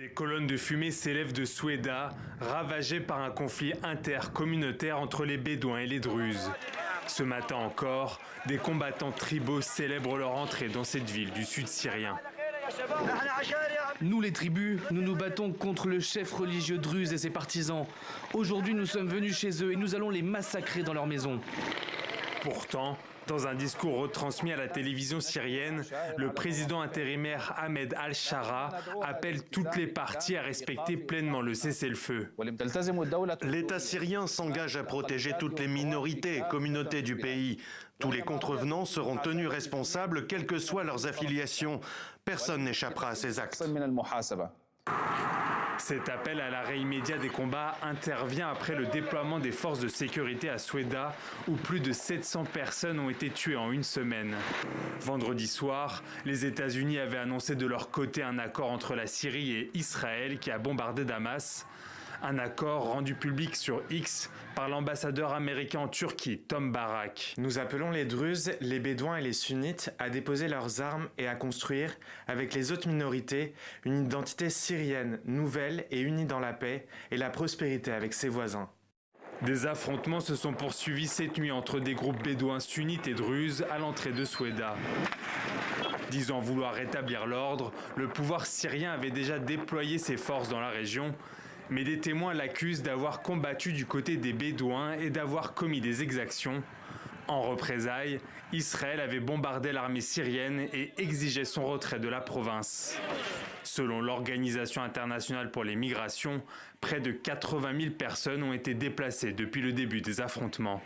Des colonnes de fumée s'élèvent de Soueida, ravagées par un conflit intercommunautaire entre les Bédouins et les Druzes. Ce matin encore, des combattants tribaux célèbrent leur entrée dans cette ville du sud syrien. Nous les tribus, nous nous battons contre le chef religieux druze et ses partisans. Aujourd'hui nous sommes venus chez eux et nous allons les massacrer dans leur maison. Pourtant, dans un discours retransmis à la télévision syrienne, le président intérimaire Ahmed al-Shara appelle toutes les parties à respecter pleinement le cessez-le-feu. L'État syrien s'engage à protéger toutes les minorités et communautés du pays. Tous les contrevenants seront tenus responsables, quelles que soient leurs affiliations. Personne n'échappera à ces actes. Cet appel à l'arrêt immédiat des combats intervient après le déploiement des forces de sécurité à Soueida, où plus de 700 personnes ont été tuées en une semaine. Vendredi soir, les États-Unis avaient annoncé de leur côté un accord entre la Syrie et Israël qui a bombardé Damas. Un accord rendu public sur X par l'ambassadeur américain en Turquie, Tom Barak. Nous appelons les Druzes, les Bédouins et les Sunnites à déposer leurs armes et à construire, avec les autres minorités, une identité syrienne nouvelle et unie dans la paix et la prospérité avec ses voisins. Des affrontements se sont poursuivis cette nuit entre des groupes bédouins sunnites et druzes à l'entrée de Soueida. Disant vouloir rétablir l'ordre, le pouvoir syrien avait déjà déployé ses forces dans la région. Mais des témoins l'accusent d'avoir combattu du côté des Bédouins et d'avoir commis des exactions. En représailles, Israël avait bombardé l'armée syrienne et exigeait son retrait de la province. Selon l'Organisation internationale pour les migrations, près de 80 000 personnes ont été déplacées depuis le début des affrontements.